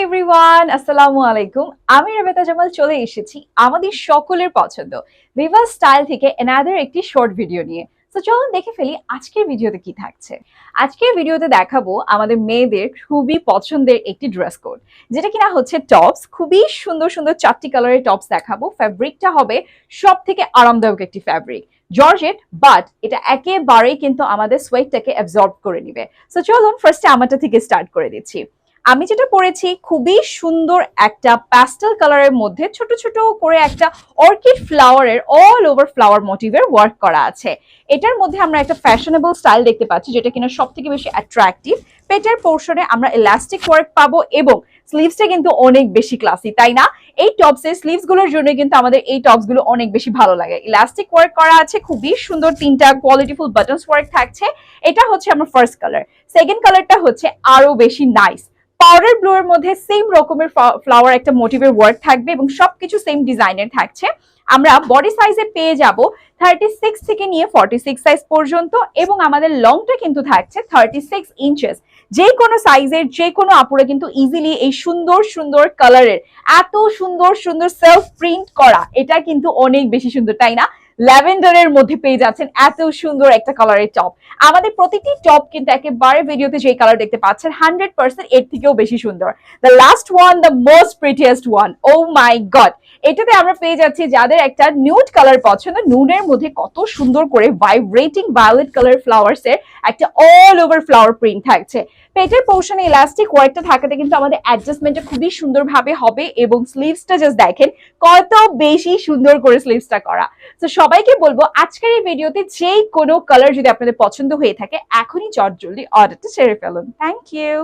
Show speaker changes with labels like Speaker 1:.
Speaker 1: Everyone, আসসালামু আলাইকুম। আমি রাবেতা জামাল চলে এসেছি আমাদের সকলের পছন্দ ভিভা স্টাইল থেকে অ্যানাদার একটি শর্ট ভিডিও নিয়ে। তো চলুন দেখে ফেলি আজকের ভিডিওতে কি থাকছে। আজকের ভিডিওতে দেখাবো আমাদের মেয়েদের খুবই পছন্দের একটি ড্রেস কোড, যেটা কিনা হচ্ছে টপস। খুবই সুন্দর সুন্দর 4টি কালারের টপস দেখাবো। ফ্যাব্রিকটা হবে সব থেকে আরামদায়ক একটি ফ্যাব্রিক, জর্জেট, বাট এটা একেবারেই কিন্তু আমাদের সোয়েটটাকে অ্যাবজর্ব করে নিবে। তো চলুন ফার্স্টে আমারটা থেকে স্টার্ট করে দিচ্ছি। আমি যেটা পরেছি খুবই সুন্দর একটা প্যাস্টেল কালারের মধ্যে ছোট ছোট করে একটা অর্কিড ফ্লাওয়ারের অল ওভার ফ্লাওয়ার মোটিভের ওয়ার্ক করা আছে। এটার মধ্যে আমরা একটা ফ্যাশনেবল স্টাইল দেখতে পাচ্ছি, যেটা কিনা সব থেকে বেশি অ্যাট্রাকটিভ। পেটের পোর্শনে আমরা ইলাস্টিক ওয়ার্ক পাবো এবং স্লিভসটা কিন্তু অনেক বেশি ক্লাসি, তাই না? এই টপসের স্লিভস গুলোর জন্য কিন্তু আমাদের এই টপস গুলো অনেক বেশি ভালো লাগে। ইলাস্টিক ওয়ার্ক করা আছে, খুবই সুন্দর 3টা কোয়ালিটিফুল বাটনস ওয়ার্ক থাকছে। এটা হচ্ছে আমার ফার্স্ট কালার। সেকেন্ড কালারটা হচ্ছে আরো বেশি নাইস, পাউডার ব্লু এর মধ্যে সেম রকমের ফ্লাওয়ার একটা মোটিভের ওয়ার্ক থাকবে এবং সবকিছু সেম ডিজাইনের থাকছে। আমরা বডি সাইজে পেয়ে যাব 36 থেকে নিয়ে 46 সাইজ পর্যন্ত এবং আমাদের লংটা কিন্তু থাকছে 36 ইঞ্চেস। যে কোনো সাইজের যে কোনো আপুরে কিন্তু ইজিলি এই সুন্দর সুন্দর কালারের এত সুন্দর সুন্দর সেলফ প্রিন্ট করা, এটা কিন্তু অনেক বেশি সুন্দর, তাই না? ল্যাভেন্ডারের মধ্যে পেয়ে যাচ্ছেন এত সুন্দর একটা কালারের টপ। আমাদের প্রতিটি টপ কিন্তু একেবারে ভিডিওতে যে কালার দেখতে পাচ্ছেন 100% এর থেকেও বেশি সুন্দর। The last one, the most prettiest one, oh my god. এটাতে আমরা পেয়ে যাচ্ছি যাদের একটা নিউড কালার পছন্দ, নুডের মধ্যে কত সুন্দর করে ভাইব্রেটিং ভায়োলেট কালার ফ্লাওয়ার্স এর একটা অল ওভার ফ্লাওয়ার প্রিন্ট থাকছে। পেটের পোর্শনে ইলাস্টিক ওয়ার্কটা থাকাতে কিন্তু আমাদের অ্যাডজাস্টমেন্টটা খুবই সুন্দরভাবে হবে এবং স্লিভসটা জাস্ট দেখেন কত বেশি সুন্দর করে স্লিভসটা করা। তো সবাইকে বলবো আজকের এই ভিডিওতে যেই কোনো কালার যদি আপনাদের পছন্দ হয়ে থাকে এখনই চটজলদি অর্ডারটা সেরে ফেলুন। Thank you.